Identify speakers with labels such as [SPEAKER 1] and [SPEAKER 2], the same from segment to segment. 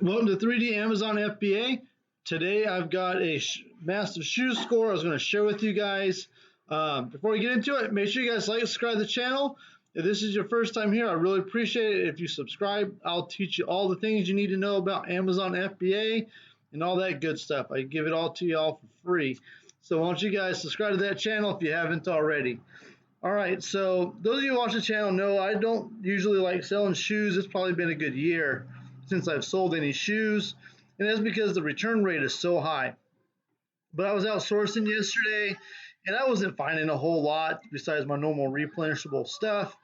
[SPEAKER 1] Welcome to 3D Amazon FBA. Today I've got a massive shoe score I was going to share with you guys. Before we get into it, make sure you guys like and subscribe to the channel. If this is your first time here, I really appreciate it if you subscribe. I'll teach you all the things you need to know about Amazon FBA and all that good stuff. I give it all to you all for free. So why don't you guys subscribe to that channel if you haven't already. Alright, so those of you who watch the channel know I don't usually like selling shoes. It's probably been a good year since I've sold any shoes, and that's because the return rate is so high. But I was out sourcing yesterday and I wasn't finding a whole lot besides my normal replenishable stuff.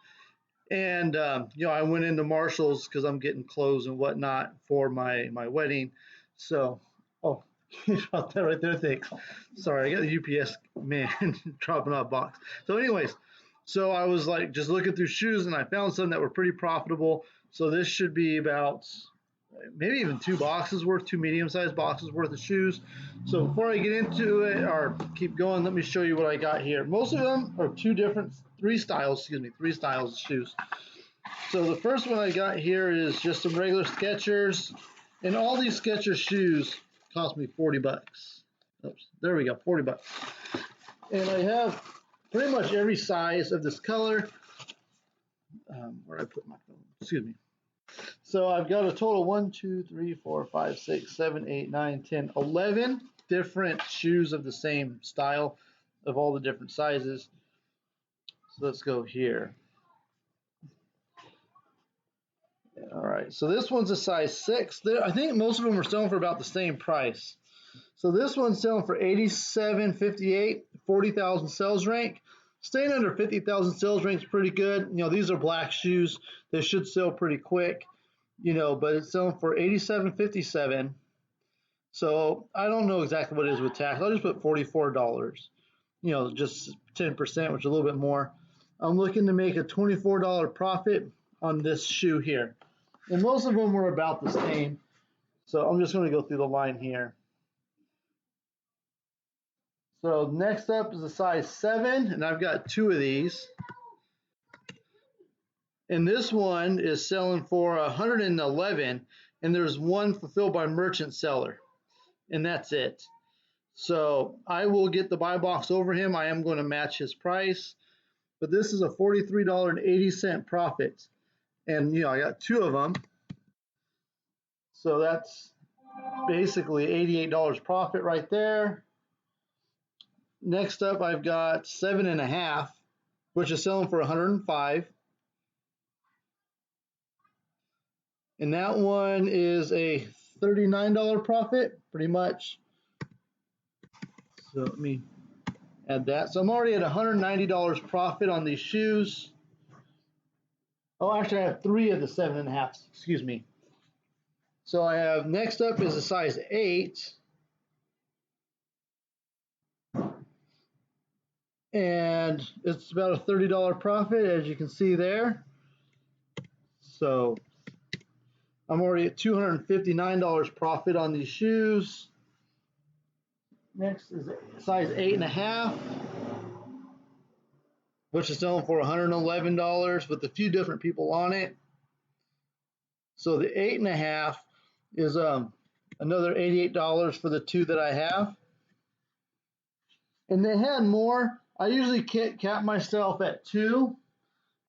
[SPEAKER 1] And I went into Marshall's because I'm getting clothes and whatnot for my wedding. So about that right there, thanks. Sorry, I got the UPS man dropping off a box. So anyways, so I was like just looking through shoes and I found some that were pretty profitable. So this should be about maybe even two medium-sized boxes worth of shoes. So before I get into it or keep going, let me show you what I got here. Most of them are three styles of shoes. So the first one I got here is just some regular Skechers, and all these Skechers shoes cost me 40 bucks. Oops, there we go, 40 bucks. And I have pretty much every size of this color. Where I put my phone, excuse me. So I've got a total 1, 2, 3, 4, 5, 6, 7, 8, 9, 10, 11 different shoes of the same style of all the different sizes. So let's go here. All right, so this one's a size 6. I think most of them are selling for about the same price. So this one's selling for $87.58, 40,000 sales rank. Staying under 50,000 sales rank is pretty good. These are black shoes. They should sell pretty quick, but it's selling for $87.57. So I don't know exactly what it is with tax. I'll just put $44, just 10%, which is a little bit more. I'm looking to make a $24 profit on this shoe here. And most of them were about the same. So I'm just going to go through the line here. So next up is a size 7, and I've got 2 of these. And this one is selling for $111, and there's one fulfilled by merchant seller, and that's it. So I will get the buy box over him. I am going to match his price, but this is a $43.80 profit, and I got 2 of them, so that's basically $88 profit right there. Next up, I've got 7.5, which is selling for $105. And that one is a $39 profit, pretty much. So let me add that. So I'm already at $190 profit on these shoes. Oh, actually, I have 3 of the 7.5, excuse me. So I have, next up is a size 8. And it's about a $30 profit, as you can see there. So I'm already at $259 profit on these shoes. Next is size 8.5, which is selling for $111 with a few different people on it. So the 8.5 is another $88 for the 2 that I have. And they had more. I usually cap myself at 2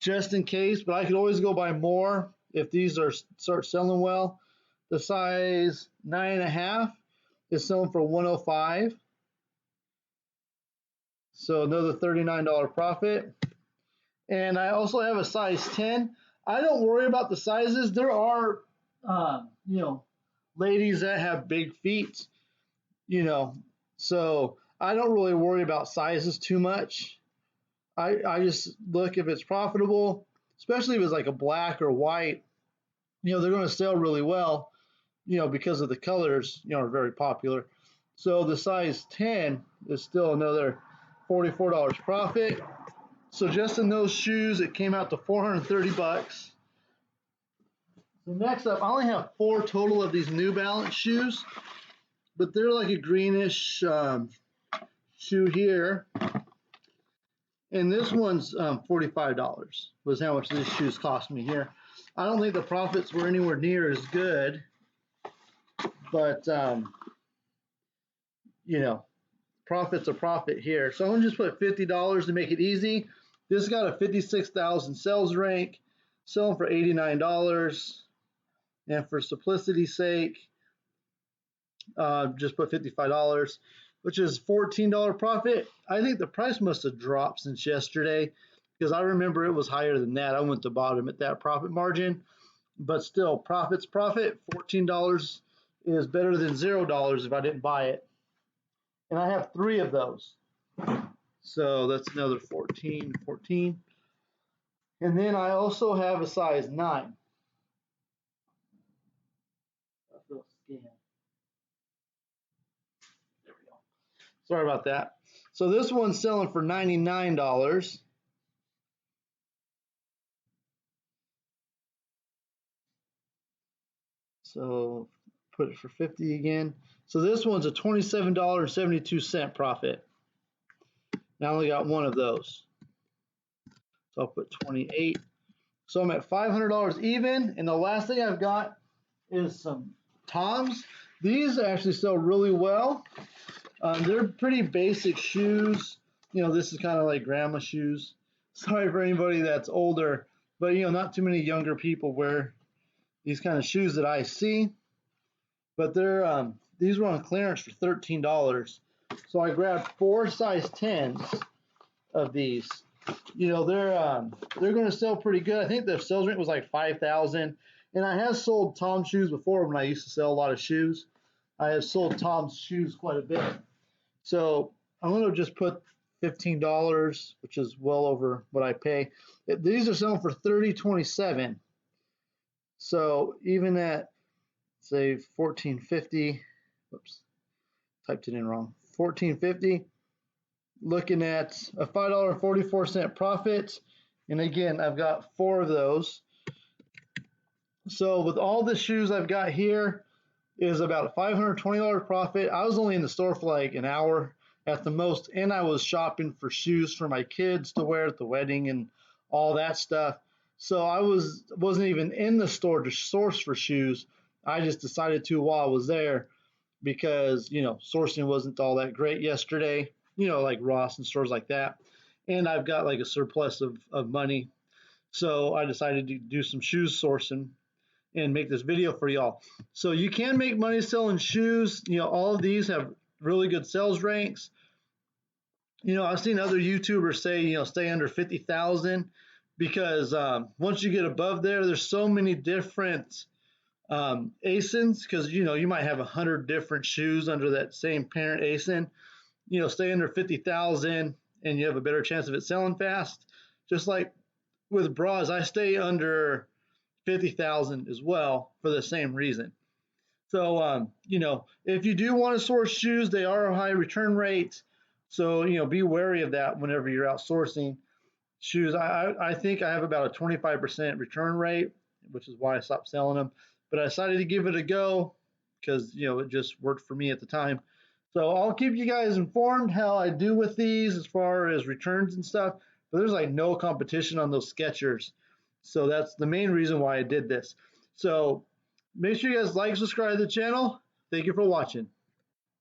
[SPEAKER 1] just in case, but I could always go buy more if these start selling well. The size 9.5 is selling for $105. So another $39 profit. And I also have a size 10. I don't worry about the sizes. There are, ladies that have big feet, so I don't really worry about sizes too much. I just look if it's profitable, especially if it's like a black or white, they're going to sell really well, because of the colors, are very popular. So the size 10 is still another $44 profit. So just in those shoes, it came out to 430 bucks. So next up, I only have 4 total of these New Balance shoes, but they're like a greenish shoe here. And this one's $45 was how much these shoes cost me here. I don't think the profits were anywhere near as good but you know, profit's a profit here. So I'm gonna just put $50 to make it easy. This got a 56,000 sales rank, selling for $89. And for simplicity's sake, just put $55, which is $14 profit. I think the price must have dropped since yesterday because I remember it was higher than that. I went to bottom at that profit margin, but still, profit's profit. $14 is better than $0 if I didn't buy it. And I have 3 of those. So that's another 14. And then I also have a size 9. There we go. Sorry about that. So this one's selling for $99. So put it for 50 again. So this one's a $27.72 profit. Now I only got 1 of those. So I'll put 28. So I'm at $500 even. And the last thing I've got is some Toms. These actually sell really well. They're pretty basic shoes. You know, this is kind of like grandma shoes. Sorry for anybody that's older, but you know, not too many younger people wear these kind of shoes that I see. But they're these were on clearance for $13. So I grabbed 4 size 10s of these. You know, they're going to sell pretty good. I think the sales rate was like 5,000. And I have sold Tom shoes before when I used to sell a lot of shoes. I have sold Tom's shoes quite a bit. So I'm going to just put $15, which is well over what I pay. These are selling for $30.27. So even at say $14.50, whoops, typed it in wrong. $14.50, looking at a $5.44 profit. And again, I've got 4 of those. So with all the shoes I've got here is about a $520 profit. I was only in the store for like an hour at the most, and I was shopping for shoes for my kids to wear at the wedding and all that stuff. So I wasn't even in the store to source for shoes. I just decided to while I was there because, you know, sourcing wasn't all that great yesterday, you know, like Ross and stores like that. And I've got like a surplus of money. So I decided to do some shoes sourcing and make this video for y'all. So you can make money selling shoes. You know, all of these have really good sales ranks. You know, I've seen other YouTubers say, you know, stay under 50,000 because once you get above there, there's so many different ASINs because, you know, you might have 100 different shoes under that same parent ASIN. You know, stay under 50,000 and you have a better chance of it selling fast. Just like with bras, I stay under 50,000 as well for the same reason. So, you know, if you do want to source shoes, they are a high return rate. So, you know, be wary of that whenever you're outsourcing shoes. I think I have about a 25% return rate, which is why I stopped selling them. But I decided to give it a go because, you know, it just worked for me at the time. So I'll keep you guys informed how I do with these as far as returns and stuff. But there's like no competition on those Skechers. So that's the main reason why I did this. So make sure you guys like, subscribe to the channel. Thank you for watching.